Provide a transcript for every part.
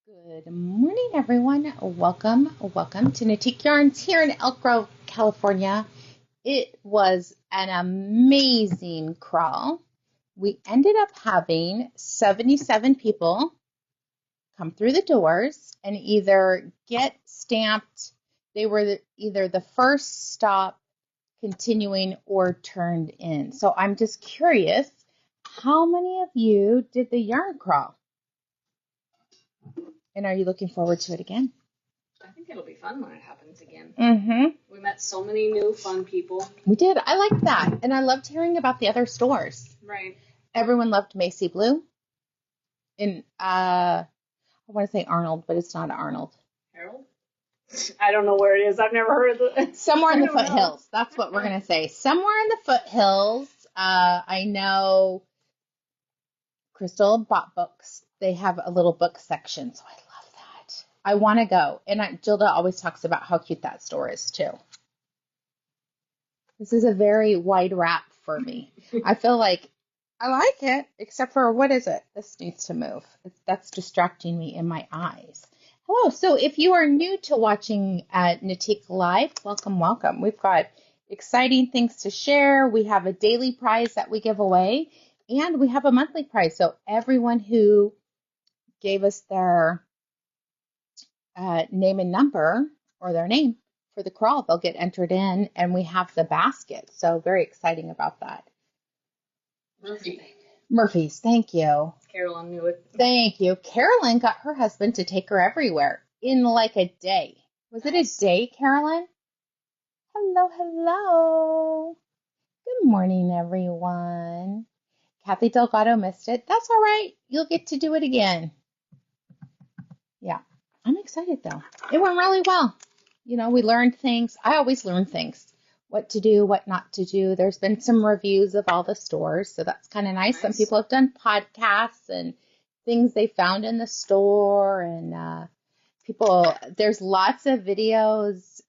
Good morning, everyone. Welcome to Knitique Yarns here in Elk Grove, California. It was an amazing crawl. We ended up having 77 people come through the doors and either get stamped. They were either the first stop, continuing, or turned in. So I'm just curious, how many of you did the yarn crawl? And are you looking forward to it again? I think it'll be fun when it happens again. Mm-hmm. We met so many new fun people. We did. I liked that. And I loved hearing about the other stores. Right. Everyone loved Macy Blue. And I want to say Arnold, but it's not Arnold. Harold? I don't know where it is. I've never heard of it. Somewhere in the foothills. That's what we're going to say. Somewhere in the foothills. I know Crystal bought books. They have a little book section, so I love that. I want to go. And Gilda always talks about how cute that store is, too. This is a very wide wrap for me. I feel like I like it, except for, what is it? This needs to move. That's distracting me in my eyes. Hello. So if you are new to watching Knitique Live, welcome, welcome. We've got exciting things to share. We have a daily prize that we give away, and we have a monthly prize. So everyone who gave us their name and number, or their name, for the crawl, they'll get entered in, and we have the basket. So very exciting about that. Murphy's, thank you. Carolyn knew it. Thank you. Carolyn got her husband to take her everywhere in like a day. Was it a day, Carolyn? Hello, hello. Good morning, everyone. Kathy Delgado missed it. That's all right. You'll get to do it again. Yeah, I'm excited, though. It went really well. You know, we learned things. I always learn things. What to do, what not to do. There's been some reviews of all the stores, so that's kind of nice. Some people have done podcasts and things they found in the store, and there's lots of videos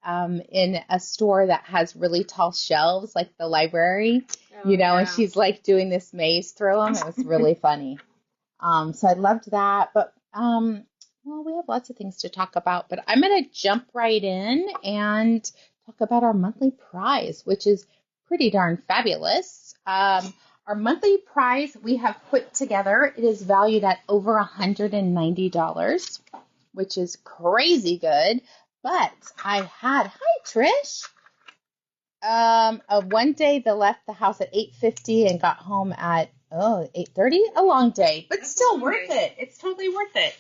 in a store that has really tall shelves, like the library, and she's like doing this maze through them. It was really funny. So I loved that, but well, we have lots of things to talk about, but I'm going to jump right in and talk about our monthly prize, which is pretty darn fabulous. Our monthly prize we have put together, it is valued at over $190, which is crazy good. But I had, hi Trish, one day that left the house at 8:50 and got home at 8:30, a long day, but still worth it. It's totally worth it.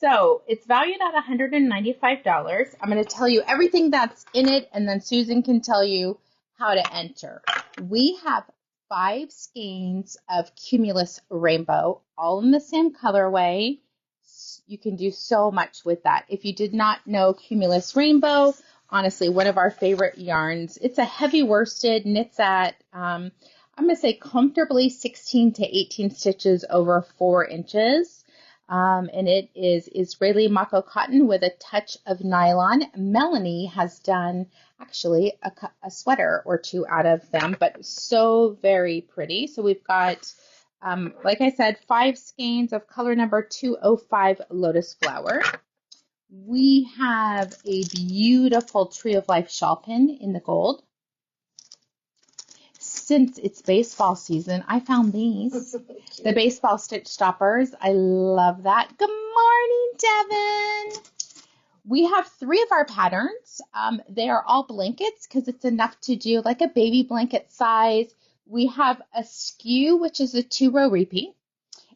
So it's valued at $195. I'm going to tell you everything that's in it, and then Susan can tell you how to enter. We have 5 skeins of Cumulus Rainbow, all in the same colorway. You can do so much with that. If you did not know Cumulus Rainbow, honestly, one of our favorite yarns. It's a heavy worsted, knits at, I'm going to say comfortably 16 to 18 stitches over 4 inches. And it is Israeli Mako cotton with a touch of nylon. Melanie has done actually a sweater or two out of them, but so very pretty. So we've got, like I said, 5 skeins of color number 205 Lotus Flower. We have a beautiful Tree of Life shawl pin in the gold. Since it's baseball season, I found these. The baseball stitch stoppers. I love that. Good morning, Devin. We have 3 of our patterns. They are all blankets because it's enough to do like a baby blanket size. We have a skew, which is a 2-row repeat.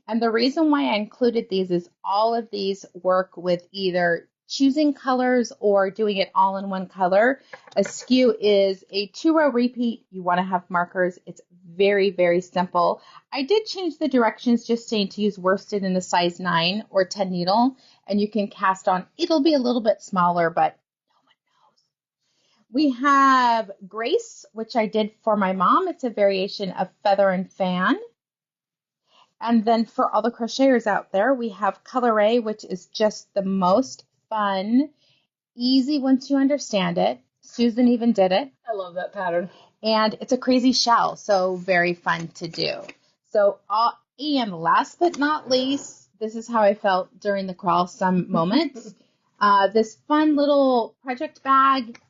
And the reason why I included these is all of these work with either choosing colors or doing it all in one color. A skew is a 2-row repeat. You want to have markers. It's very, very simple. I did change the directions, just saying to use worsted in a size 9 or 10 needle, and you can cast on. It'll be a little bit smaller, but no one knows. We have Grace, which I did for my mom. It's a variation of Feather and Fan. And then for all the crocheters out there, we have Color which is just the most fun, easy once you understand it. Susan even did it. I love that pattern. And it's a crazy shell, so very fun to do. So, and last but not least, this is how I felt during the crawl some moments. This fun little project bag,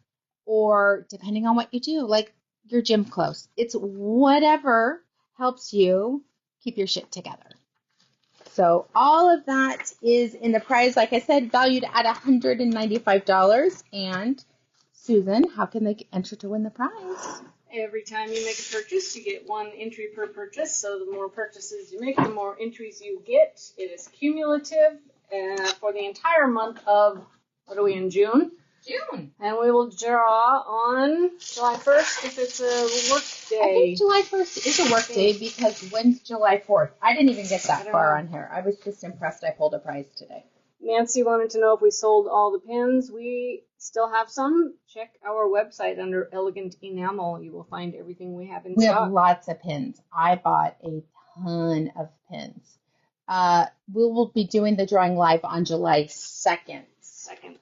or depending on what you do, like your gym clothes. It's whatever helps you keep your shit together. So all of that is in the prize, like I said, valued at $195. And Susan, how can they enter to win the prize? Every time you make a purchase, you get 1 entry per purchase. So the more purchases you make, the more entries you get. It is cumulative for the entire month of, what are we in, June? June. And we will draw on July 1st if it's a work day. I think July 1st is a work day because when's July 4th? I didn't even get that far on here. I was just impressed I pulled a prize today. Nancy wanted to know if we sold all the pins. We still have some. Check our website under Elegant Enamel. You will find everything we have in stock. We have lots of pins. I bought a ton of pins. We will be doing the drawing live on July 2nd.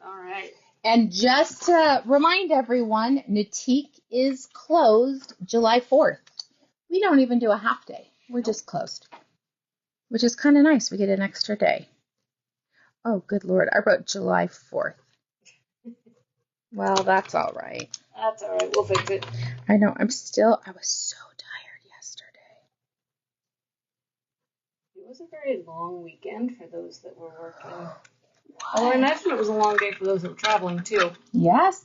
All right. And just to remind everyone, Knitique is closed July 4th. We don't even do a half day. We're just closed, which is kind of nice. We get an extra day. Oh, good Lord. I wrote July 4th. Well, that's all right. That's all right. We'll fix it. I know. I was so tired yesterday. It was a very long weekend for those that were working. Although I imagine it was a long day for those that were traveling, too. Yes.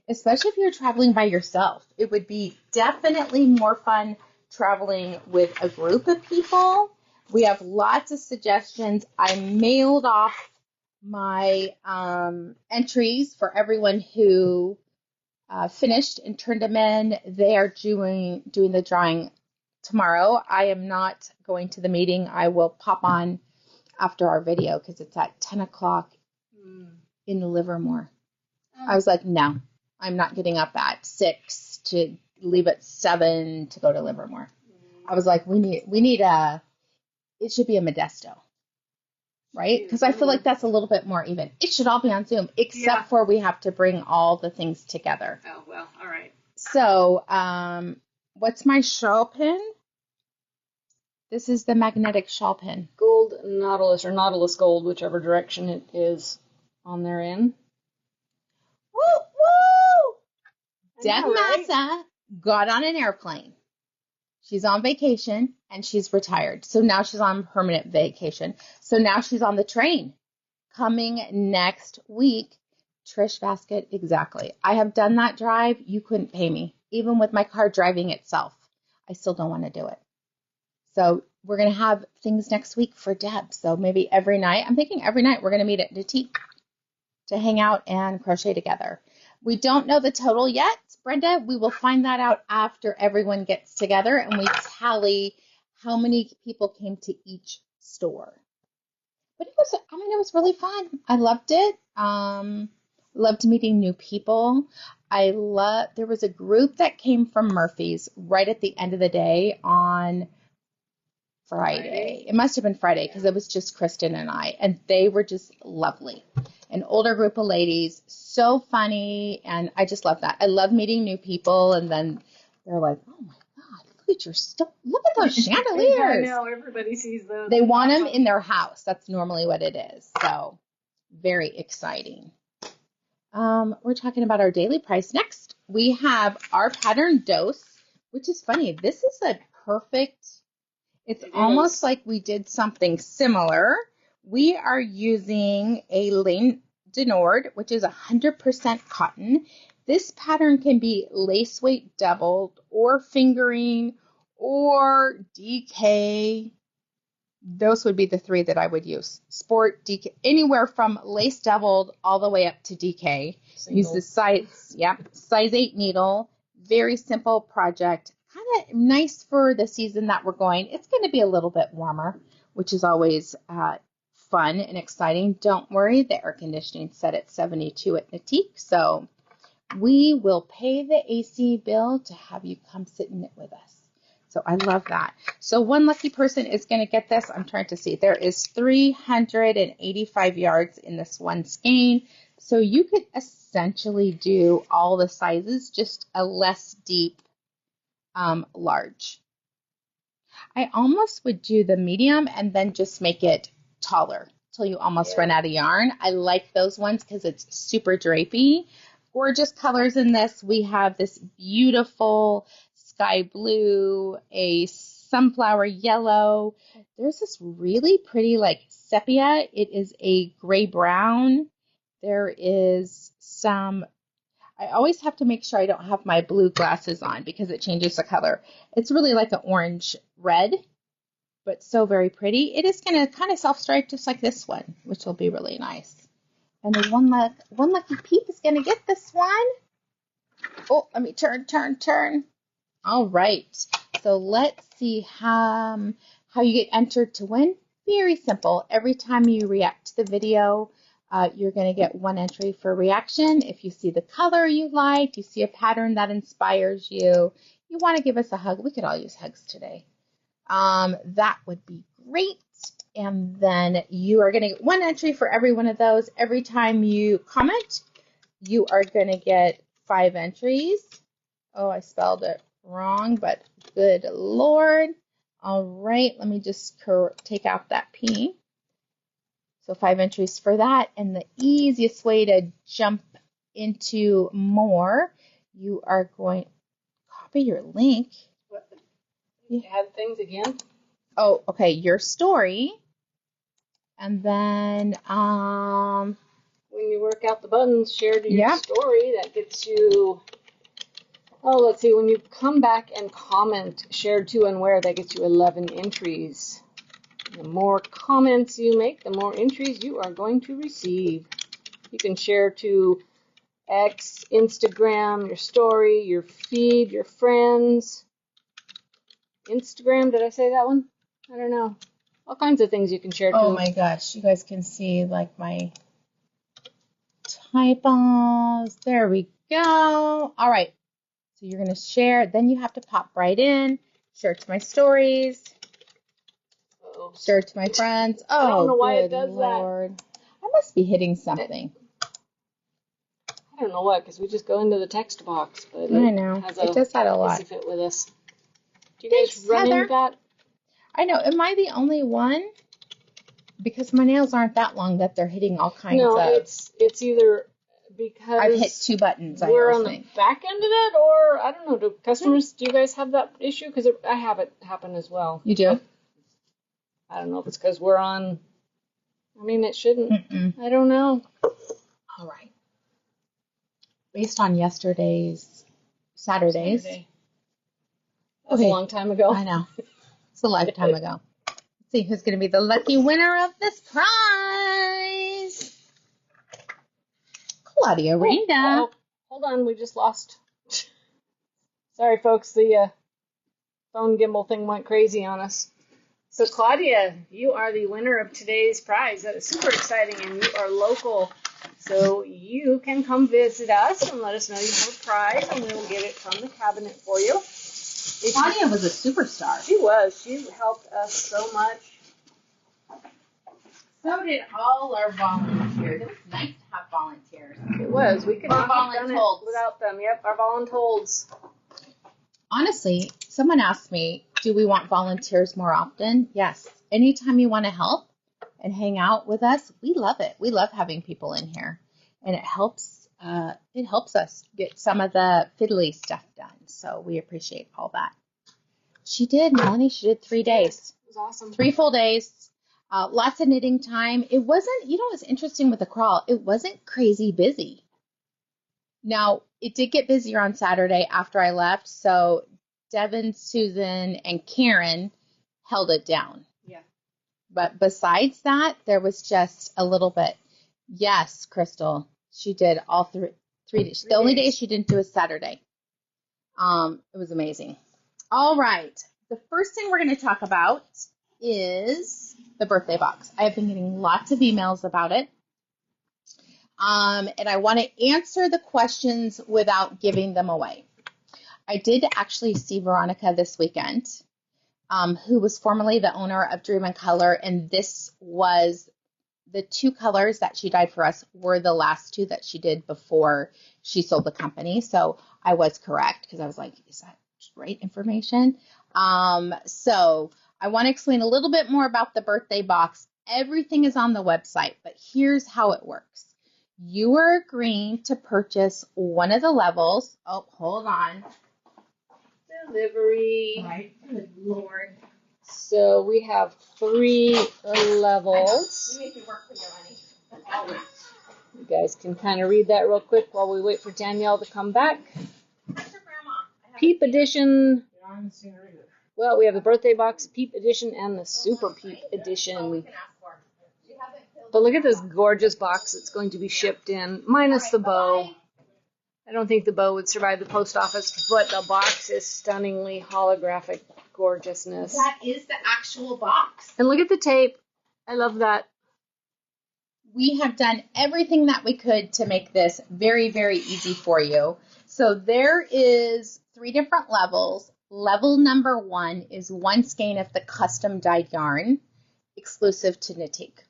Especially if you're traveling by yourself. It would be definitely more fun traveling with a group of people. We have lots of suggestions. I mailed off my entries for everyone who finished and turned them in. They are doing the drawing tomorrow. I am not going to the meeting. I will pop on after our video because it's at 10 o'clock in Livermore. I was like, no, I'm not getting up at 6 to leave at 7 to go to Livermore. I was like, we need it should be a Modesto, right? Because I feel like that's a little bit more even. It should all be on Zoom, except for we have to bring all the things together. Oh, well, all right. So, what's my shawl pin? This is the magnetic shawl pin. Gold Nautilus or Nautilus Gold, whichever direction it is on their end. Woo, woo! Deb right? Massa got on an airplane. She's on vacation and she's retired. So now she's on permanent vacation. So now she's on the train. Coming next week, Trish Basket, exactly. I have done that drive. You couldn't pay me. Even with my car driving itself, I still don't want to do it. So we're going to have things next week for Deb. So maybe every night, I'm thinking every night we're going to meet at Knitique to hang out and crochet together. We don't know the total yet, Brenda. We will find that out after everyone gets together and we tally how many people came to each store. But it was really fun. I loved it. Loved meeting new people. There was a group that came from Murphy's right at the end of the day on Friday. It must have been Friday because it was just Kristen and I, and they were just lovely. An older group of ladies, so funny, and I just love that. I love meeting new people, and then they're like, "Oh my God, look at your stuff! Look at those chandeliers!" I know, everybody sees those. They want them in their house. That's normally what it is. So very exciting. We're talking about our daily price next. We have our pattern dose, which is funny. This is a perfect. It's almost like we did something similar. We are using a Laine Denord, which is 100% cotton. This pattern can be lace weight doubled or fingering or DK. Those would be the 3 that I would use. Sport, DK, anywhere from lace doubled all the way up to DK. Single. Use the size 8 needle. Very simple project. Kind of nice for the season that we're going. It's going to be a little bit warmer, which is always fun and exciting. Don't worry, the air conditioning set at 72 at Knitique, so we will pay the AC bill to have you come sit and knit with us. So I love that. So one lucky person is going to get this. I'm trying to see. There is 385 yards in this one skein. So you could essentially do all the sizes, just a less deep large. I almost would do the medium and then just make it taller till you almost run out of yarn. I like those ones because it's super drapey. Gorgeous colors in this. We have this beautiful sky blue, a sunflower yellow. There's this really pretty like sepia. It is a gray brown. There is some, I always have to make sure I don't have my blue glasses on because it changes the color. It's really like an orange red, but so very pretty. It is going to kind of self-stripe just like this one, which will be really nice. And the one lucky peep is going to get this one. Oh, let me turn. All right. So let's see how you get entered to win. Very simple. Every time you react to the video, you're going to get one entry for reaction. If you see the color you like, you see a pattern that inspires you, you want to give us a hug. We could all use hugs today. That would be great. And then you are going to get one entry for every one of those. Every time you comment, you are going to get 5 entries. Oh, I spelled it wrong, but good Lord. All right, let me just take out that P. So 5 entries for that. And the easiest way to jump into more, you are going to copy your link. You add things again? Oh, okay, your story. And then when you work out the buttons, share to your story, that gets you, let's see, when you come back and comment, shared to and where, that gets you 11 entries. The more comments you make, the more entries you are going to receive. You can share to X, Instagram, your story, your feed, your friends. Instagram, did I say that one? I don't know. All kinds of things you can share to. Oh my gosh, you guys can see like my typos. There we go. All right, so you're going to share. Then you have to pop right in. Share to my stories. Share to my friends. Oh, I don't know why it does Lord. That. I must be hitting something. I don't know what, because we just go into the text box. But I know. It does that a lot. Fit with us. Do you guys run into that? I know. Am I the only one? Because my nails aren't that long that they're hitting all kinds of... No, it's either because... I've hit 2 buttons, we're on the back end of it, or, I don't know, do customers, do you guys have that issue? Because I have it happen as well. You do? I don't know if it's because we're on... I mean, it shouldn't. I don't know. All right. Based on yesterday's... Saturday's... That was a long time ago. I know. It's a lifetime ago. Let's see who's going to be the lucky winner of this prize. Claudia Renda. Hold on, we just lost. Sorry, folks. The phone gimbal thing went crazy on us. So, Claudia, you are the winner of today's prize. That is super exciting, and you are local. So you can come visit us and let us know you have a prize, and we will get it from the cabinet for you. Claudia was a superstar. She was. She helped us so much. So did all our volunteers. It was nice to have volunteers. It was. We could not have done it without them. Yep, our volunteers. Honestly, someone asked me, do we want volunteers more often? Yes. Anytime you want to help and hang out with us, we love it. We love having people in here. And it helps us get some of the fiddly stuff done. So we appreciate all that. She did, Melanie. She did 3 days. It was awesome. 3 full days. Lots of knitting time. It wasn't, you know what's interesting with the crawl? It wasn't crazy busy. Now, it did get busier on Saturday after I left. So Devin, Susan, and Karen held it down. Yeah. But besides that, there was just a little bit. Yes, Crystal. She did all 3 days. The only day she didn't do is Saturday. It was amazing. All right. The first thing we're going to talk about is the birthday box. I have been getting lots of emails about it. And I want to answer the questions without giving them away. I did actually see Veronica this weekend, who was formerly the owner of Dream and Color, and this was the 2 colors that she dyed for us were the last 2 that she did before she sold the company. So I was correct because I was like, is that right information? So I want to explain a little bit more about the birthday box. Everything is on the website, but here's how it works. You are agreeing to purchase one of the levels. Oh, hold on. Delivery. Right. Good Lord. So we have 3 levels. We make it work for you, honey. Always. You guys can kind of read that real quick while we wait for Danielle to come back. Where's your grandma? Peep Edition. Well, we have the birthday box, Peep Edition, and the Super Peep Edition. But look at this gorgeous box that's going to be shipped in, minus the bow. I don't think the bow would survive the post office, but the box is stunningly holographic gorgeousness. That is the actual box. And look at the tape. I love that. We have done everything that we could to make this very, very easy for you. So there is 3 different levels. Level number 1 is 1 skein of the custom dyed yarn, exclusive to Knitique.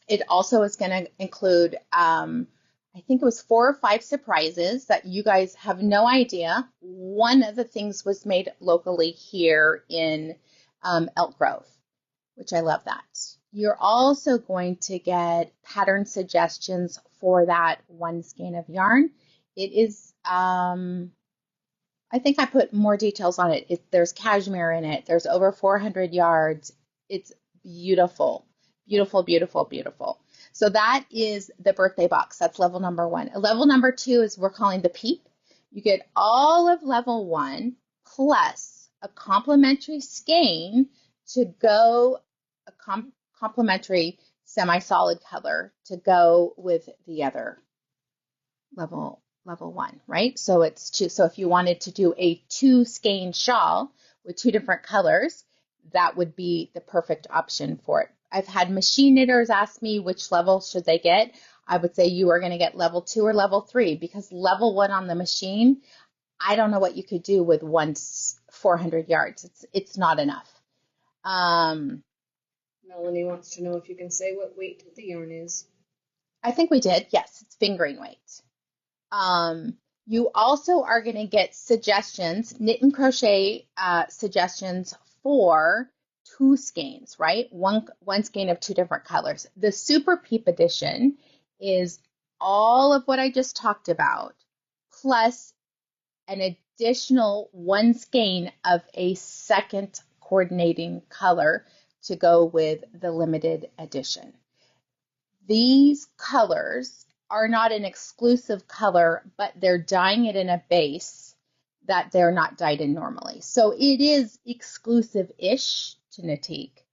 It also is going to include, I think it was 4 or 5 surprises that you guys have no idea. One of the things was made locally here in Elk Grove, which I love that. You're also going to get pattern suggestions for that 1 skein of yarn. It is, I think I put more details on it. There's cashmere in it. There's over 400 yards. It's beautiful, beautiful, beautiful, beautiful. So that is the birthday box. That's level number 1. Level number 2 is we're calling the Peep. You get all of level 1 plus a complimentary skein to go, a complimentary semi-solid color to go with the other level 1, right? So it's 2. So if you wanted to do a 2 skein shawl with 2 different colors, that would be the perfect option for it. I've had machine knitters ask me which level should they get. I would say you are going to get level 2 or level 3 because level 1 on the machine, I don't know what you could do with 400 yards. It's not enough. Melanie wants to know if you can say what weight the yarn is. I think we did. Yes, it's fingering weight. You also are going to get suggestions, knit and crochet suggestions for 2 skeins, right? One skein of 2 different colors. The Super Peep Edition is all of what I just talked about, plus an additional 1 skein of a second coordinating color to go with the limited edition. These colors are not an exclusive color, but they're dyeing it in a base that they're not dyed in normally. So it is exclusive-ish to Knitique.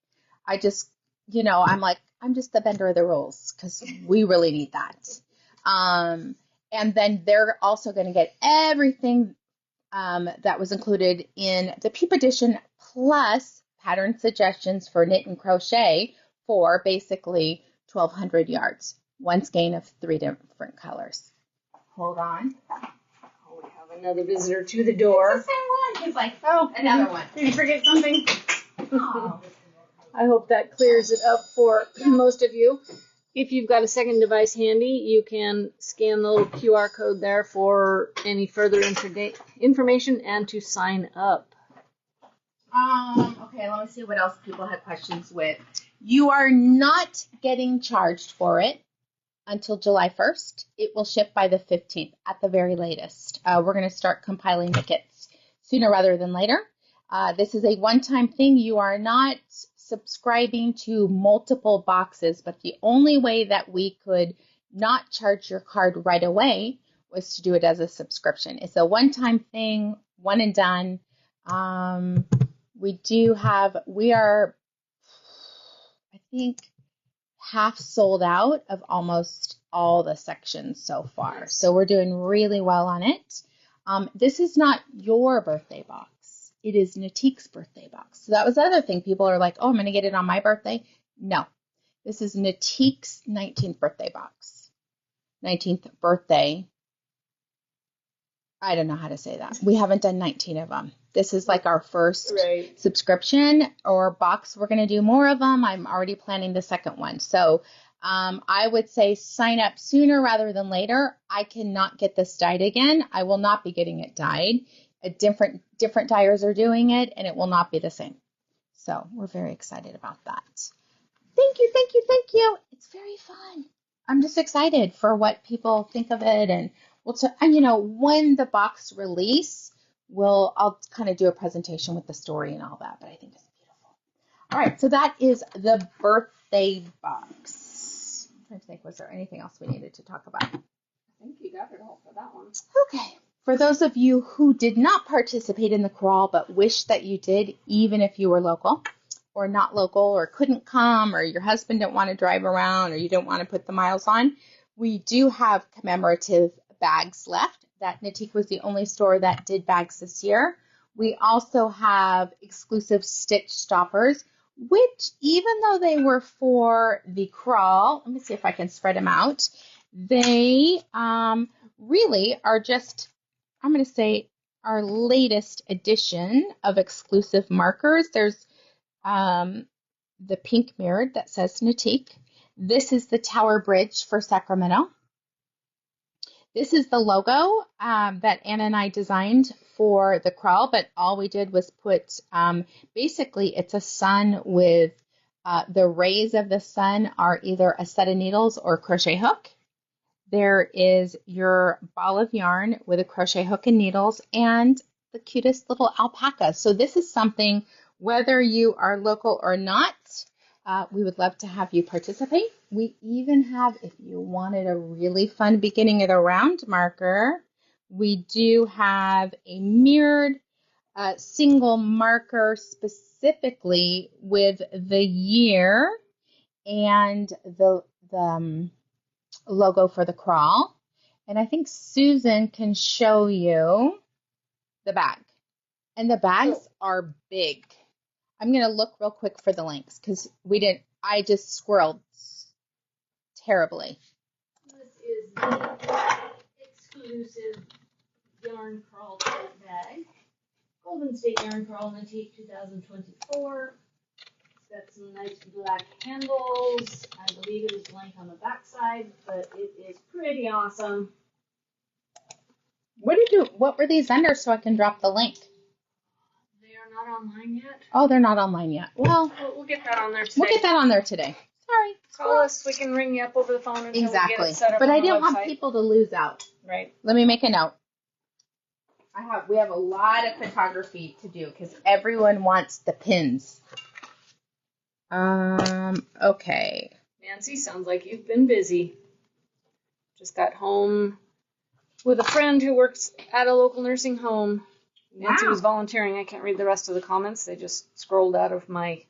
I just, I'm just the bender of the rules because we really need that. And then they're also going to get everything that was included in the Peep Edition plus pattern suggestions for knit and crochet for basically 1,200 yards. 1 skein of 3 different colors. Hold on. Oh, we have another visitor to the door. It's the same one. He's like, oh, another one. Did you forget something? Oh. I hope that clears it up for most of you. If you've got a second device handy, you can scan the little QR code there for any further information and to sign up. Okay, let me see what else people had questions with. You are not getting charged for it until July 1st. It will ship by the 15th at the very latest. We're going to start compiling the kits sooner rather than later. This is a one-time thing. You are not subscribing to multiple boxes, but the only way that we could not charge your card right away was to do it as a subscription. It's a one-time thing, one and done. We are, I think, half sold out of almost all the sections so far. So we're doing really well on it. This is not your birthday box. It is Knitique's birthday box. So that was the other thing. People are like, oh, I'm going to get it on my birthday. No, this is Knitique's 19th birthday box. 19th birthday. I don't know how to say that. We haven't done 19 of them. This is like our first subscription or box. We're going to do more of them. I'm already planning the second one. So I would say sign up sooner rather than later. I cannot get this dyed again. I will not be getting it dyed. Different dyers are doing it, and it will not be the same. So we're very excited about that. Thank you, thank you, thank you. It's very fun. I'm just excited for what people think of it, and when the box release, I'll kind of do a presentation with the story and all that. But I think it's beautiful. All right, so that is the birthday box. I'm trying to think, was there anything else we needed to talk about? I think you got it all for that one. Okay. For those of you who did not participate in the crawl but wish that you did, even if you were local or not local or couldn't come or your husband didn't want to drive around or you didn't want to put the miles on, we do have commemorative bags left. That Knitique was the only store that did bags this year. We also have exclusive stitch stoppers, which even though they were for the crawl, let me see if I can spread them out, they really are just, I'm going to say, our latest edition of exclusive markers. There's the pink mirrored that says Knitique. This is the Tower Bridge for Sacramento. This is the logo that Anna and I designed for the crawl, but all we did was put, basically it's a sun with the rays of the sun are either a set of needles or a crochet hook. There is your ball of yarn with a crochet hook and needles and the cutest little alpaca. So this is something, whether you are local or not, we would love to have you participate. We even have, if you wanted a really fun beginning of the round marker, we do have a mirrored single marker specifically with the year and the logo for the crawl. And I think Susan can show you the bag. And the bags are big. I'm going to look real quick for the links because I just squirreled terribly. This is the exclusive yarn crawl tote bag. Golden State Yarn Crawl Knitique 2024. It's got some nice black handles. I believe it is blank on the back side, but it is pretty awesome. What were these under so I can drop the link? They are not online yet. Oh, they're not online yet. Well, we'll get that on there today. We'll get that on there today. Sorry. Call us. We can ring you up over the phone until we get it set up. But on I the didn't website. want people to lose out. Right. Let me make a note. We have a lot of photography to do because everyone wants the pins. Okay. Nancy, sounds like you've been busy. Just got home with a friend who works at a local nursing home. Nancy was volunteering. I can't read the rest of the comments. They just scrolled out of my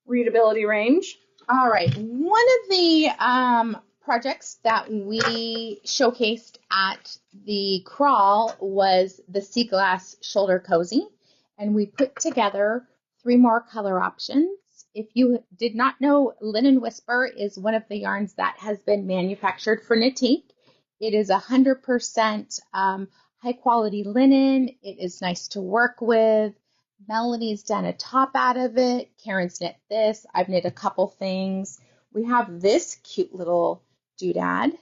readability range. All right. One of the projects that we showcased at the crawl was the Sea Glass Shoulder Cozy, and we put together 3 more color options. If you did not know, Linen Whisper is one of the yarns that has been manufactured for Knitique. It is 100% high quality linen. It is nice to work with. Melanie's done a top out of it. Karen's knit this. I've knit a couple things. We have this cute little doodad.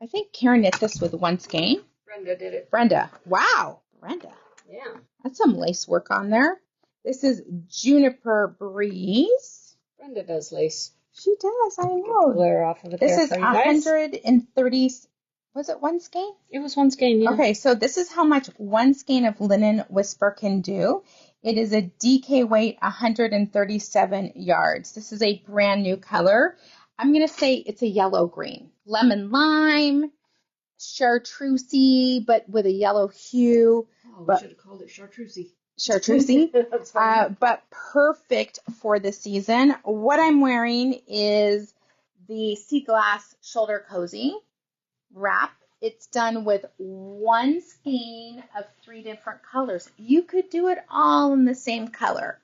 I think Karen knit this with one skein. Brenda did it. Brenda. Wow. Brenda. Yeah. That's some lace work on there. This is Juniper Breeze. Brenda does lace. She does, I know. Glare off of it. This is 130. Was it one skein? It was one skein, yeah. Okay, so this is how much one skein of Linen Whisper can do. It is a DK weight, 137 yards. This is a brand new color. I'm going to say it's a yellow-green. Lemon lime, chartreusey, but with a yellow hue. Oh, we should have called it chartreusey. Chartreusey, That's funny. but perfect for the season. What I'm wearing is the Sea Glass Shoulder Cozy wrap. It's done with one skein of 3 different colors. You could do it all in the same color,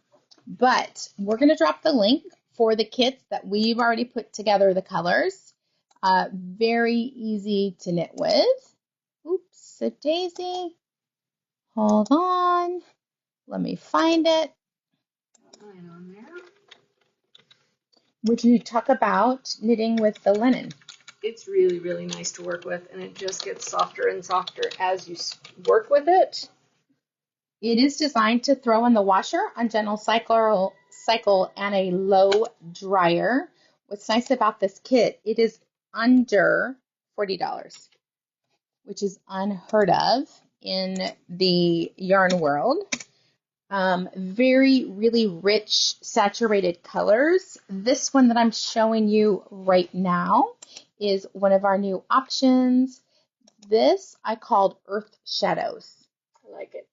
but we're going to drop the link for the kits that we've already put together the colors. Very easy to knit with. Oops, a daisy. Hold on. Let me find it. Mine on there. Would you talk about knitting with the linen? It's really, really nice to work with, and it just gets softer and softer as you work with it. It is designed to throw in the washer on gentle cycle and a low dryer. What's nice about this kit, it is under $40, which is unheard of in the yarn world. Really rich, saturated colors. This one that I'm showing you right now is one of our new options. This I called Earth Shadows. I like it.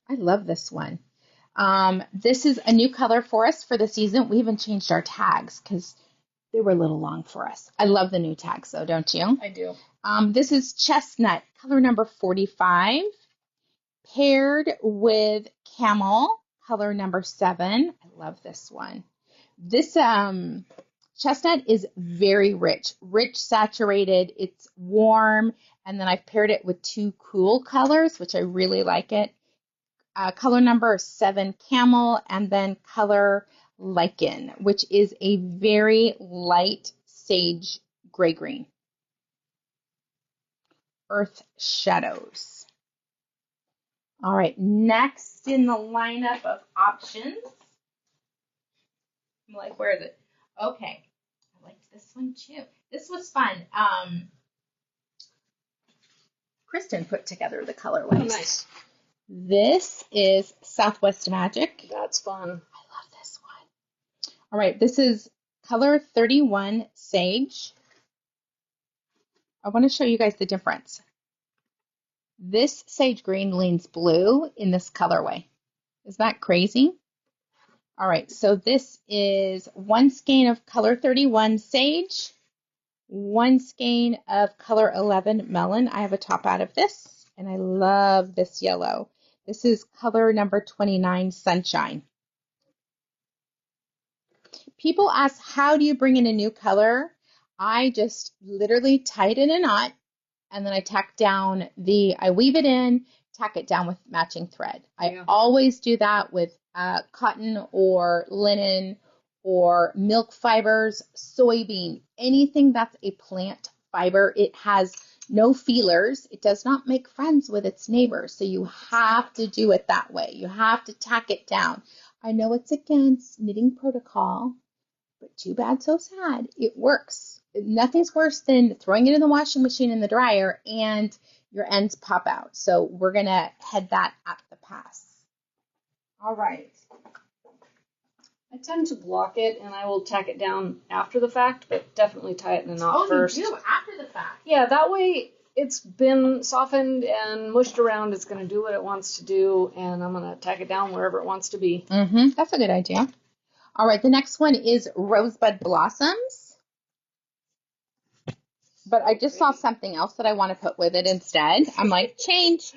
I love this one. This is a new color for us for the season. We even changed our tags because they were a little long for us. I love the new tags though, don't you? I do. This is Chestnut, color number 45, paired with Camel, color number 7. I love this one. This chestnut is very rich, saturated. It's warm, and then I've paired it with 2 cool colors, which I really like it. Color number 7, Camel, and then color Lichen, which is a very light sage gray-green. Earth Shadows. All right, next in the lineup of options. I'm like, where is it? Okay, I liked this one too. This was fun. Kristen put together the colorways. Oh, nice. This is Southwest Magic. That's fun. I love this one. All right, this is color 31 Sage. I want to show you guys the difference. This sage green leans blue in this colorway. Is that crazy? All right, so this is 1 skein of color 31 Sage, 1 skein of color 11 Melon. I have a top out of this, and I love this yellow. This is color number 29 Sunshine. People ask, how do you bring in a new color? I just literally tie it in a knot, and then I tack down I weave it in, tack it down with matching thread. I always do that with cotton or linen or milk fibers, soybean, anything that's a plant fiber. It has no feelers. It does not make friends with its neighbors. So you have to do it that way. You have to tack it down. I know it's against knitting protocol, but too bad, so sad. It works. Nothing's worse than throwing it in the washing machine in the dryer and your ends pop out. So we're going to head that at the pass. All right. I tend to block it, and I will tack it down after the fact, but definitely tie it in a knot first. Oh, you do? After the fact? Yeah, that way it's been softened and mushed around. It's going to do what it wants to do, and I'm going to tack it down wherever it wants to be. That's a good idea. All right, the next one is Rosebud Blossoms. But I just saw something else that I want to put with it instead. I'm like, change.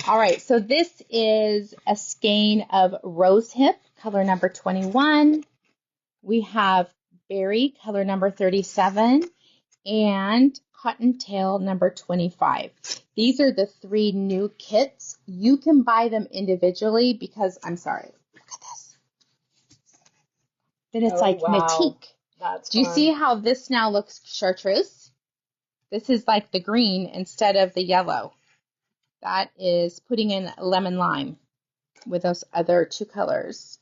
All right, so this is a skein of Rose Hip, color number 21. We have Berry, color number 37, and Cottontail, number 25. These are the 3 new kits. You can buy them individually because, I'm sorry, look at this. Then it's like wow. Knitique. That's Do you fun. see how this now looks chartreuse? This is like the green instead of the yellow. That is putting in lemon lime with those other 2 colors.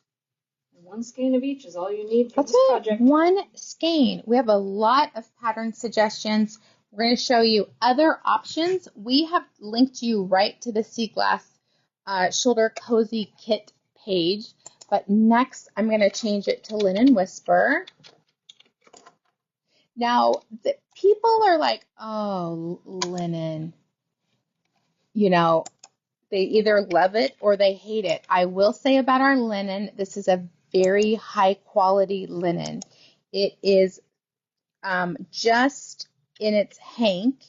1 skein of each is all you need for That's this it. project. 1 skein. We have a lot of pattern suggestions. We're going to show you other options. We have linked you right to the Sea Glass Shoulder Cozy Kit page. But next, I'm going to change it to Linen Whisper. Now, people are like, oh, linen. You know, they either love it or they hate it. I will say about our linen, this is a very high quality linen. It is just in its hank.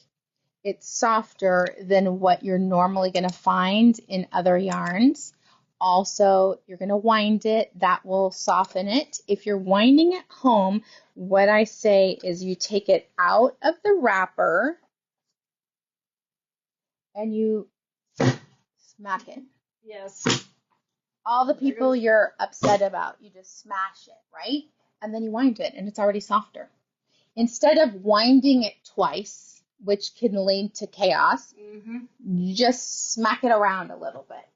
It's softer than what you're normally going to find in other yarns. Also, you're going to wind it. That will soften it. If you're winding at home, what I say is you take it out of the wrapper and you smack it. Yes. All the people you're upset about, you just smash it, right? And then you wind it, and it's already softer. Instead of winding it twice, which can lead to chaos, you just smack it around a little bit.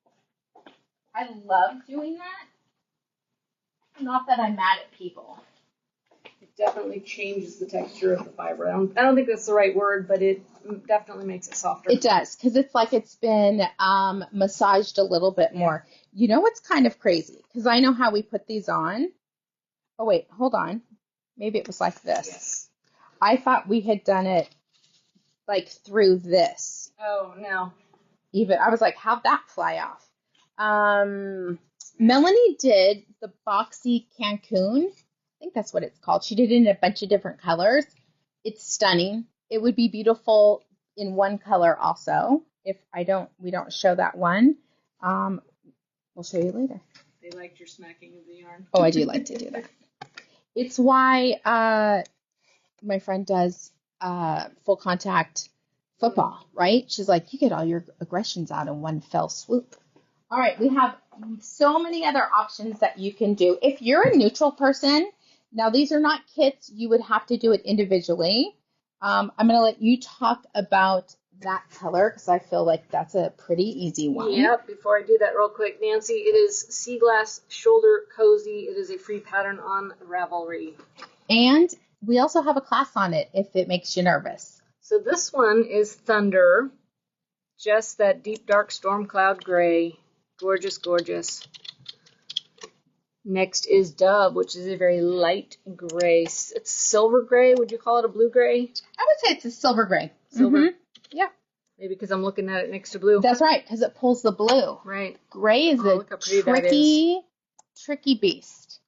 I love doing that. Not that I'm mad at people. It definitely changes the texture of the fiber. I don't think that's the right word, but it definitely makes it softer. It does, because it's like it's been massaged a little bit more. You know what's kind of crazy? Because I know how we put these on. Oh, wait, hold on. Maybe it was like this. Yes. I thought we had done it like through this. Oh, no. Even I was like, how'd that fly off? Melanie did the boxy Cancun. I think that's what it's called. She did it in a bunch of different colors. It's stunning. It would be beautiful in one color also. If we don't show that one. We'll show you later. They liked your smacking of the yarn. Oh, I do like to do that. It's why my friend does full contact football, right? She's like, you get all your aggressions out in one fell swoop. All right, we have so many other options that you can do. If you're a neutral person, now these are not kits, you would have to do it individually. I'm going to let you talk about that color because I feel like that's a pretty easy one. Yep, before I do that real quick, Nancy, it is Sea Glass Shoulder Cozy. It is a free pattern on Ravelry. And we also have a class on it if it makes you nervous. So this one is Thunder, just that deep dark storm cloud gray. Gorgeous, gorgeous. Next is Dove, which is a very light gray. It's silver gray. Would you call it a blue gray? I would say it's a silver gray. Silver? Mm-hmm. Yeah. Maybe because I'm looking at it next to blue. That's right, because it pulls the blue. Right. Gray is a tricky beast.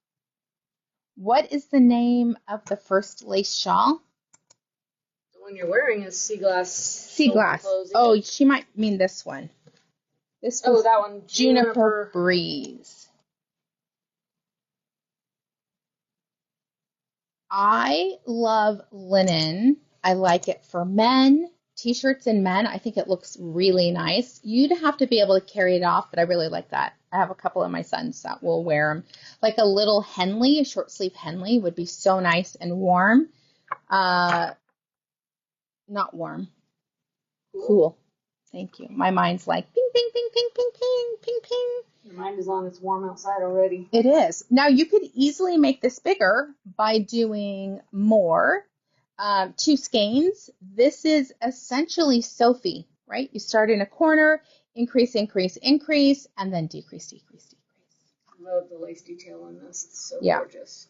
What is the name of the first lace shawl? The one you're wearing is Sea Glass. Sea Glass. Oh, she might mean this one. This was that one. Juniper Breeze. I love linen. I like it for men. T-shirts in men, I think it looks really nice. You'd have to be able to carry it off, but I really like that. I have a couple of my sons that will wear them. Like a little Henley, a short sleeve Henley would be so nice and warm. Not warm. Cool. Thank you. My mind's like ping, ping, ping, ping, ping, ping, ping, ping. Your mind is on. It's warm outside already. It is. Now you could easily make this bigger by doing more. 2 skeins. This is essentially Sophie, right? You start in a corner, increase, increase, increase, and then decrease, decrease, decrease. I love the lace detail on this. It's so gorgeous.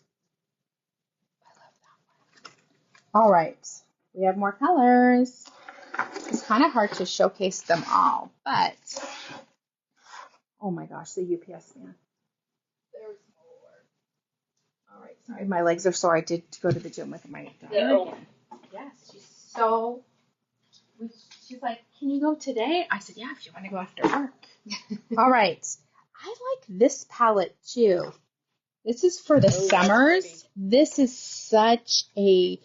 I love that one. All right. We have more colors. It's kind of hard to showcase them all, but oh my gosh, the UPS man. There's more. All right, sorry, my legs are sore. I did go to the gym with my daughter. Yes, she's like, can you go today? I said, yeah, if you want to go after work. All right. I like this palette too. This is for the summers. This is such a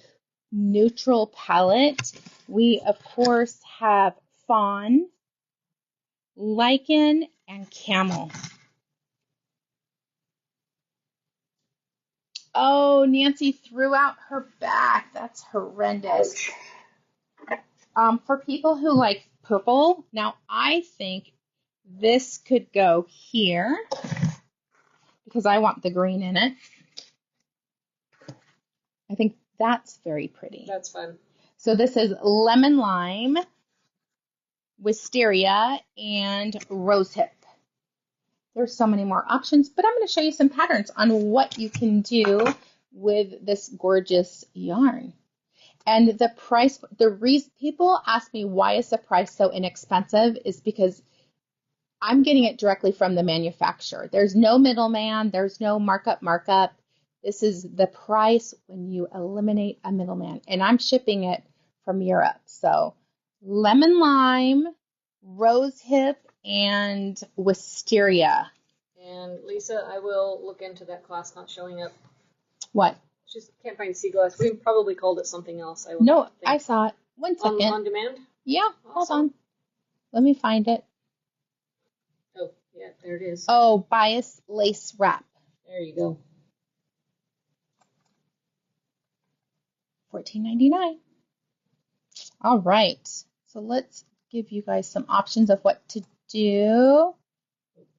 neutral palette. We, of course, have fawn, lichen, and camel. Oh, Nancy threw out her back. That's horrendous. For people who like purple, now I think this could go here because I want the green in it. I think that's very pretty. That's fun. So this is lemon lime, wisteria, and rosehip. There's so many more options, but I'm going to show you some patterns on what you can do with this gorgeous yarn. And the price, the reason people ask me why is the price so inexpensive is because I'm getting it directly from the manufacturer. There's no middleman, there's no markup. This is the price when you eliminate a middleman. And I'm shipping it from Europe. So lemon lime, rosehip, and wisteria. And Lisa, I will look into that class not showing up. What? Just can't find Sea Glass. We probably called it something else. I saw it. 1 second. On demand? Yeah, hold on. Let me find it. Oh, yeah, there it is. Oh, bias lace wrap. There you go. $14.99. All right. So let's give you guys some options of what to do.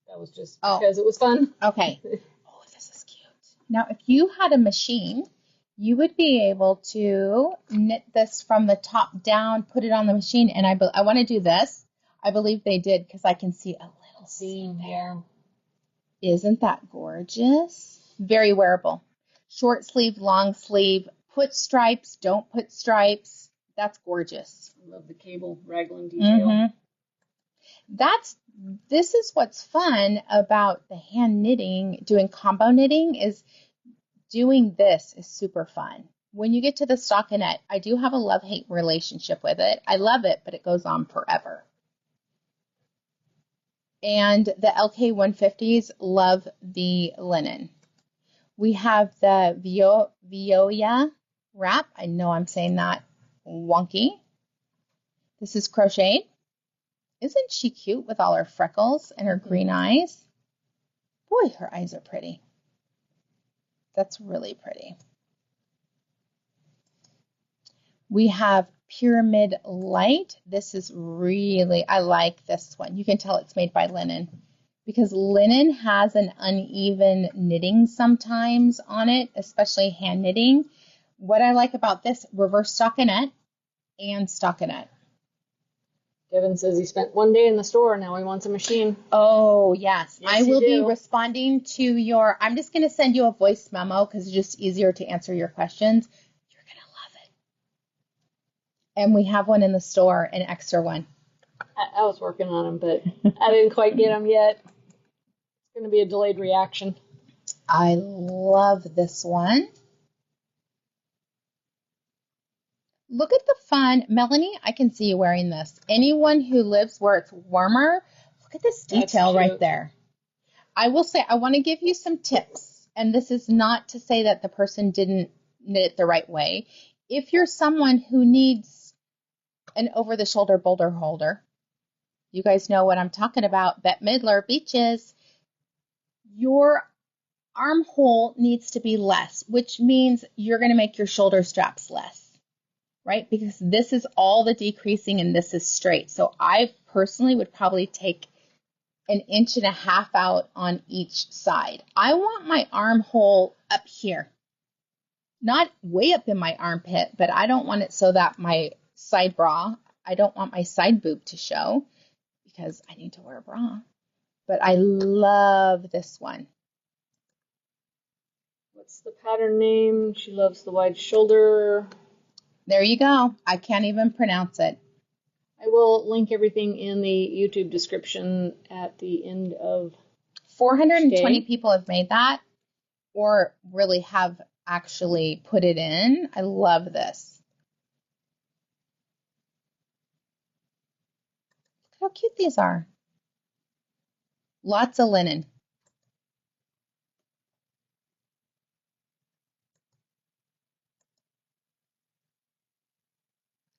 That was just because it was fun. Okay. Oh, this is cute. Now, if you had a machine, you would be able to knit this from the top down, put it on the machine, and I want to do this. I believe they did because I can see a little seam there. Isn't that gorgeous? Very wearable. Short sleeve, long sleeve, put stripes, don't put stripes. That's gorgeous. I love the cable raglan detail. This is what's fun about the hand knitting, doing combo knitting, is doing this is super fun. When you get to the stockinette, I do have a love-hate relationship with it. I love it, but it goes on forever. And the LK150s love the linen. We have the Vioya wrap. I know I'm saying that wonky. This is crocheted. Isn't she cute with all her freckles and her green eyes? Boy, her eyes are pretty. That's really pretty. We have Pyramid Light. This is really, I like this one. You can tell it's made by linen because linen has an uneven knitting sometimes on it, especially hand knitting. What I like about this, reverse stockinette and stockinette. Devin says he spent one day in the store. Now he wants a machine. Oh, yes. Yes, I will be responding to your, I'm just going to send you a voice memo because it's just easier to answer your questions. You're going to love it. And we have one in the store, an extra one. I was working on them, but I didn't quite get them yet. It's going to be a delayed reaction. I love this one. Look at the fun. Melanie, I can see you wearing this. Anyone who lives where it's warmer, look at this detail right there. I will say, I want to give you some tips. And this is not to say that the person didn't knit it the right way. If you're someone who needs an over-the-shoulder boulder holder, you guys know what I'm talking about, Bette Midler Beaches, your armhole needs to be less, which means you're going to make your shoulder straps less. Right? Because this is all the decreasing and this is straight. So I personally would probably take 1.5 inches out on each side. I want my armhole up here. Not way up in my armpit, but I don't want it so that my side bra, I don't want my side boob to show because I need to wear a bra. But I love this one. What's the pattern name? She loves the wide shoulder. There you go. I can't even pronounce it. I will link everything in the YouTube description at the end of 420 people have made that or really have actually put it in. I love this. Look how cute these are. Lots of linen.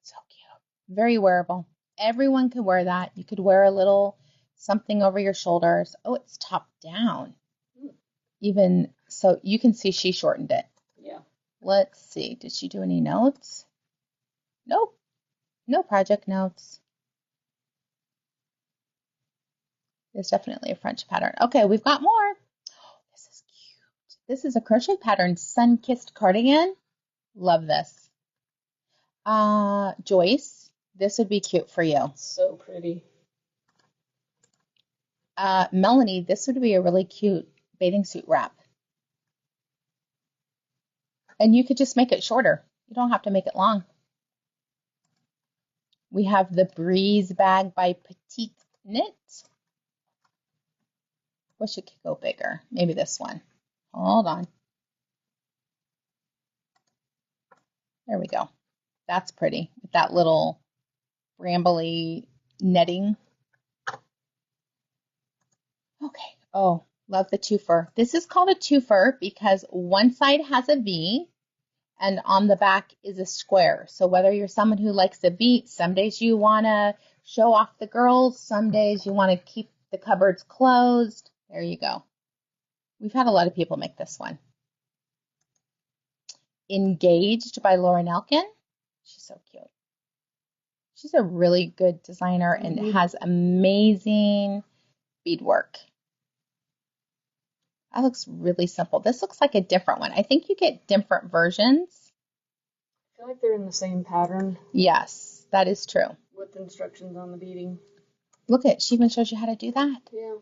So cute. Very wearable. Everyone could wear that. You could wear a little something over your shoulders. Oh, it's top down. Even so, you can see she shortened it. Yeah. Let's see. Did she do any notes? Nope. No project notes. It's definitely a French pattern. Okay, we've got more. Oh, this is cute. This is a crochet pattern, Sun-Kissed Cardigan. Love this. Joyce, this would be cute for you. So pretty. Melanie, this would be a really cute bathing suit wrap. And you could just make it shorter. You don't have to make it long. We have the Breeze Bag by Petite Knit. Wish it could go bigger. Maybe this one. Hold on. There we go. That's pretty with that little brambly netting. Okay. Oh, love the twofer. This is called a twofer because one side has a V and on the back is a square. So whether you're someone who likes a V, some days you want to show off the girls, some days you want to keep the cupboards closed. There you go. We've had a lot of people make this one. Engaged by Lauren Elkin. She's so cute. She's a really good designer and has amazing beadwork. That looks really simple. This looks like a different one. I think you get different versions. I feel like they're in the same pattern. Yes, that is true. With instructions on the beading. Look at, she even shows you how to do that. Yeah.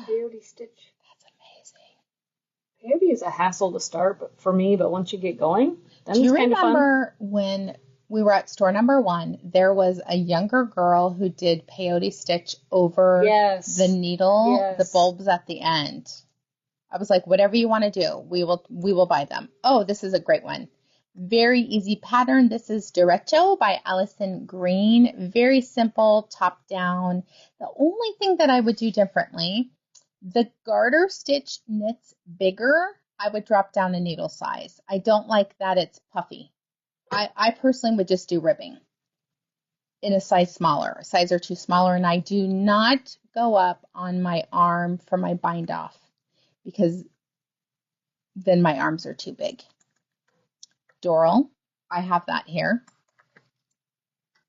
Peyote stitch. That's amazing. Peyote is a hassle to start, but for me, but once you get going, then Do it's you kind of fun. remember when we were at store number 1, there was a younger girl who did peyote stitch over the needle, the bulbs at the end. I was like, whatever you want to do, we will buy them. Oh, this is a great one. Very easy pattern. This is Derecho by Allison Green. Very simple, top down. The only thing that I would do differently, the garter stitch knits bigger. I would drop down a needle size. I don't like that it's puffy. I personally would just do ribbing in a size smaller, a size or 2 smaller, and I do not go up on my arm for my bind off because then my arms are too big. Doral, I have that here.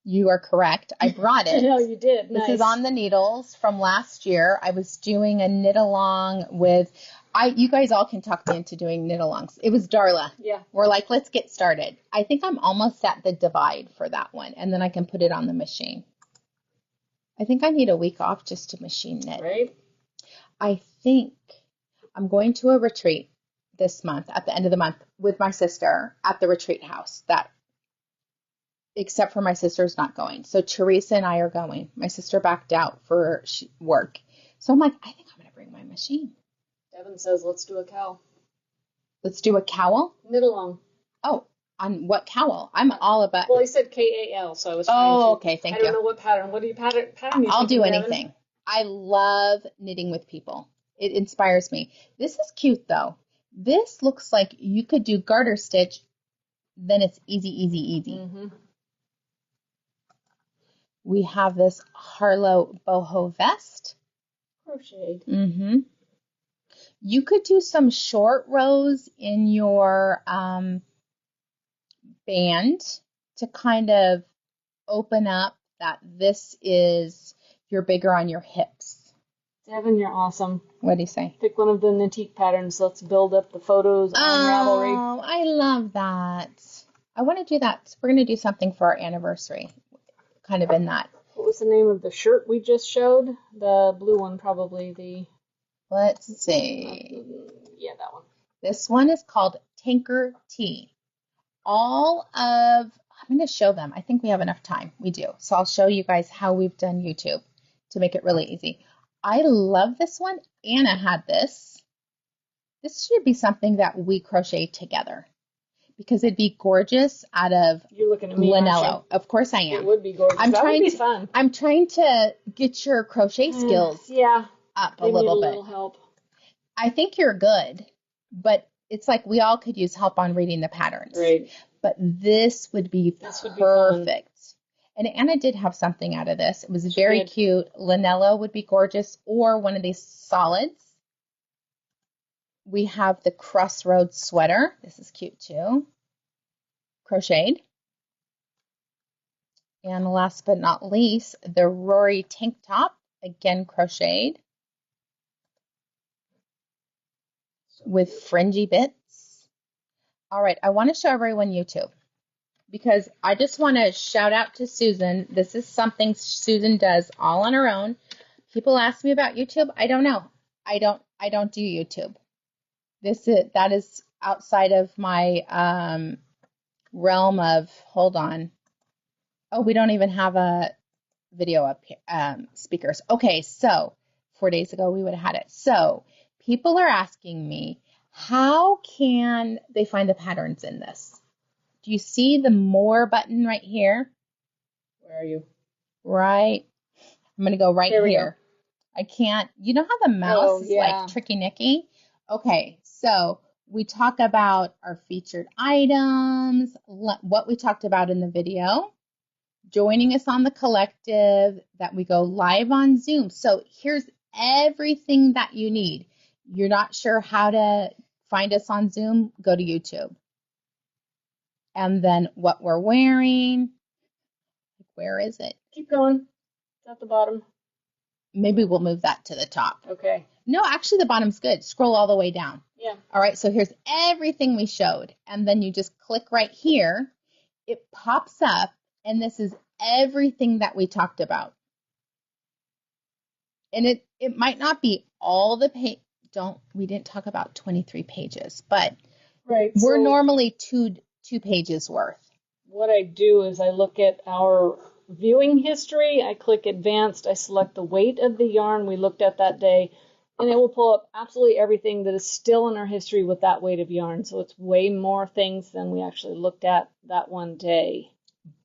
You are correct. I brought it. No, you did. This Nice. is on the needles from last year. I was doing a knit along with, you guys all can talk me into doing knit alongs. It was Darla. Yeah. We're like, let's get started. I think I'm almost at the divide for that one, and then I can put it on the machine. I think I need a week off just to machine knit. Right. I think I'm going to a retreat this month, at the end of the month, with my sister at the retreat house. Except for my sister's not going. So Teresa and I are going. My sister backed out for work. So I'm like, I think I'm going to bring my machine. Devin says, let's do a cowl. Let's do a cowl? Knit along. Oh, on what cowl? I'm all about. Well, he said KAL, so I was trying to. Oh, okay, thank you. I don't know what pattern. What do you pattern you I'll do Devin? anything. I love knitting with people. It inspires me. This is cute, though. This looks like you could do garter stitch, then it's easy, easy, easy. Mm-hmm. We have this Harlow boho vest. Crocheted. Mm-hmm. You could do some short rows in your band to kind of open up that this is, you're bigger on your hips. Devin, you're awesome. What do you say? Pick one of the Knitique patterns. Let's build up the photos on Ravelry. Oh, I love that. I want to do that. We're going to do something for our anniversary. Kind of in that. What was the name of the shirt we just showed? The blue one, probably. Let's see. Yeah, that one. This one is called Tinker Tea. I'm going to show them. I think we have enough time. We do. So I'll show you guys how we've done YouTube to make it really easy. I love this one. Anna had this. This should be something that we crochet together because it'd be gorgeous out of You're looking at me, Lanello. Of course I am. It would be gorgeous. That would be fun. I'm trying to get your crochet skills up a little bit. Little help. I think you're good, but it's like we all could use help on reading the patterns. Right. But this would be perfect. And Anna did have something out of this. It was very cute. Lanello would be gorgeous, or one of these solids. We have the Crossroads sweater. This is cute too. Crocheted. And last but not least, the Rory tank top. Again, crocheted. With fringy bits. All right, I want to show everyone YouTube because I just want to shout out to Susan. This is something Susan does all on her own. People ask me about YouTube. I don't know. I don't do YouTube. That is outside of my realm of, hold on. Oh, we don't even have a video up here, speakers. Okay, so 4 days ago we would have had it. So people are asking me, how can they find the patterns in this? Do you see the more button right here? Where are you? Right. I'm going to go right here. I can't, you know how the mouse is like tricky Nicky? Okay, so we talk about our featured items, what we talked about in the video, joining us on the collective, that we go live on Zoom. So here's everything that you need. You're not sure how to find us on Zoom? Go to YouTube. And then what we're wearing. Where is it? Keep going. It's at the bottom. Maybe we'll move that to the top. Okay. No, actually the bottom's good. Scroll all the way down. Yeah. All right, so here's everything we showed. And then you just click right here. It pops up, and this is everything that we talked about. And it might not be all the we didn't talk about 23 pages, but right. We're so normally two pages worth. What I do is I look at our viewing history, I click advanced, I select the weight of the yarn we looked at that day, and it will pull up absolutely everything that is still in our history with that weight of yarn. So it's way more things than we actually looked at that one day.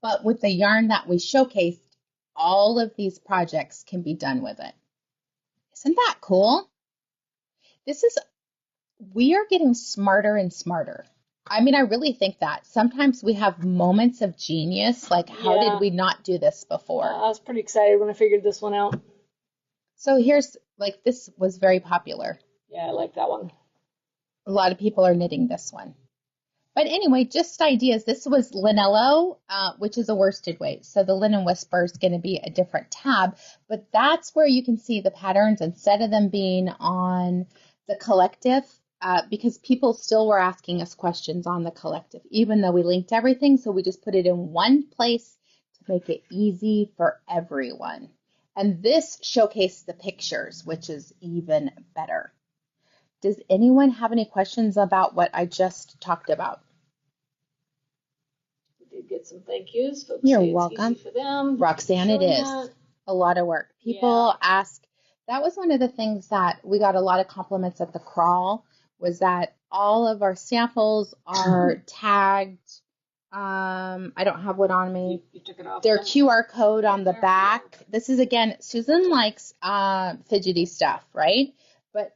But with the yarn that we showcased, all of these projects can be done with it. Isn't that cool? We are getting smarter and smarter. I mean, I really think that. Sometimes we have moments of genius, like how did we not do this before? I was pretty excited when I figured this one out. So this was very popular. Yeah, I like that one. A lot of people are knitting this one. But anyway, just ideas. This was Linello, which is a worsted weight. So the Linen Whisper is going to be a different tab, but that's where you can see the patterns instead of them being on the collective, because people still were asking us questions on the collective, even though we linked everything. So we just put it in one place to make it easy for everyone. And this showcased the pictures, which is even better. Does anyone have any questions about what I just talked about? We did get some thank yous. Folks You're say it's welcome. easy for them. Roxanne, it is a lot of work. People ask. That was one of the things that we got a lot of compliments at the crawl, was that all of our samples are tagged. I don't have one on me. You took it off. Their QR code on the back. This is, again, Susan likes fidgety stuff, right? But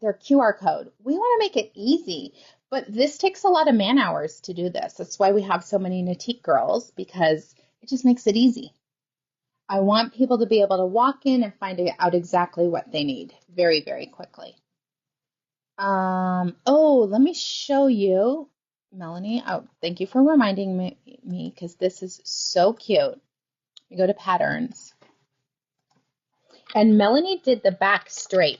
their QR code. We want to make it easy. But this takes a lot of man hours to do this. That's why we have so many Knitique girls, because it just makes it easy. I want people to be able to walk in and find out exactly what they need very, very quickly. Let me show you, Melanie. Oh, thank you for reminding me, because this is so cute. We go to patterns. And Melanie did the back straight.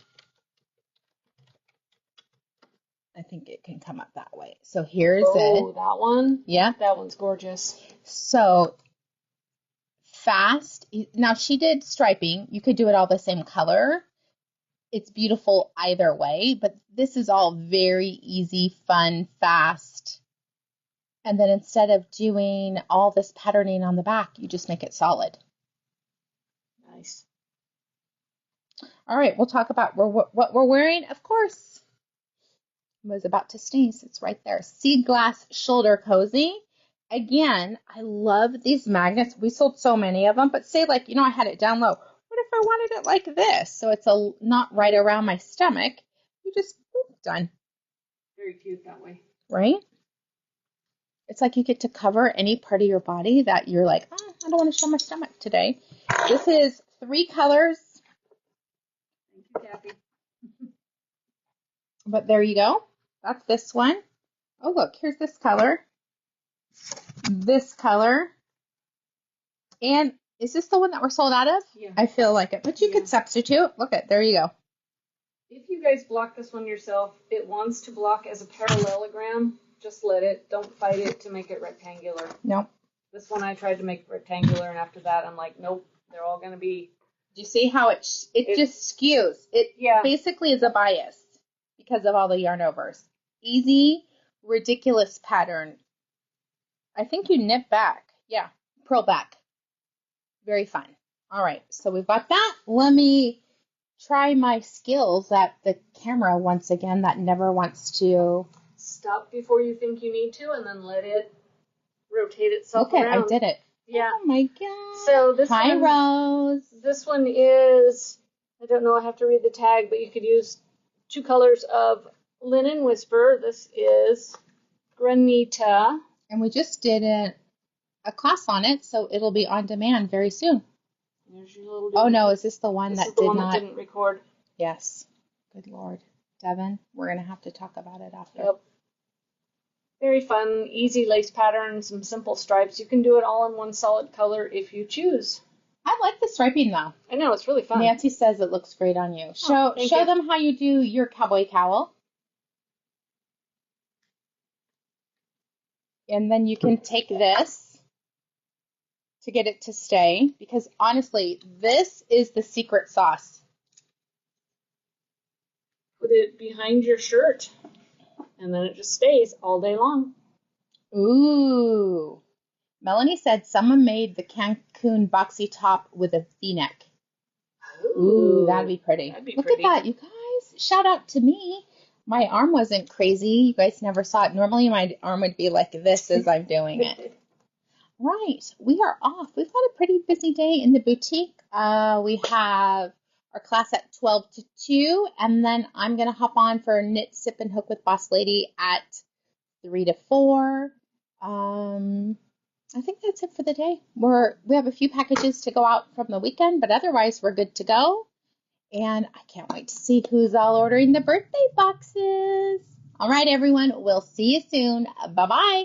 I think it can come up that way. So here's it. Oh, that one? Yeah. That one's gorgeous. So fast. Now she did striping. You could do it all the same color. It's beautiful either way, but this is all very easy, fun, fast. And then instead of doing all this patterning on the back, you just make it solid. Nice. All right, we'll talk about what we're wearing. Of course, I was about to sneeze. It's right there. Seed Glass Shoulder Cozy. Again, I love these magnets. We sold so many of them, but say like, I had it down low. What if I wanted it like this? So it's not right around my stomach. You just, done. Very cute that way. Right? It's like you get to cover any part of your body that you're like, I don't want to show my stomach today. This is 3 colors. Thank you, Kathy. But there you go. That's this one. Oh, look, here's this color. This color. And is this the one that we're sold out of? Yeah. I feel like it. But you could substitute. Look at, there you go. If you guys block this one yourself, it wants to block as a parallelogram. Just let it. Don't fight it to make it rectangular. Nope. This one I tried to make rectangular, and after that I'm like, nope, they're all going to be. Do you see how it just skews? It basically is a bias because of all the yarn overs. Easy, ridiculous pattern. I think you knit back. Yeah, purl back. Very fun. All right, so we've got that. Let me try my skills at the camera once again. That never wants to stop before you think you need to, and then let it rotate itself around. Okay, I did it. Yeah. Oh my god. So this Hi, one, Rose. This one is, I don't know, I have to read the tag, but you could use 2 colors of Linen Whisper. This is Granita. And we just did a class on it, so it'll be on demand very soon. There's your little oh no, is this the one that didn't record? Yes. Good Lord. Devin, we're going to have to talk about it after. Yep. Very fun, easy lace pattern, some simple stripes. You can do it all in one solid color if you choose. I like the striping though. I know, it's really fun. Nancy says it looks great on you. Oh, Show you. them how you do your cowboy cowl. And then you can take this to get it to stay, because honestly, this is the secret sauce. Put it behind your shirt, and then it just stays all day long. Ooh. Melanie said someone made the Cancun boxy top with a V-neck. Ooh, that'd be pretty. Look at that, you guys. Shout out to me. My arm wasn't crazy. You guys never saw it. Normally my arm would be like this as I'm doing it. Right, we are off. We've got a pretty busy day in the boutique. We have our class at 12 to 2, and then I'm going to hop on for Knit, Sip, and Hook with Boss Lady at 3 to 4. I think that's it for the day. We have a few packages to go out from the weekend, but otherwise we're good to go. And I can't wait to see who's all ordering the birthday boxes. All right, everyone. We'll see you soon. Bye-bye.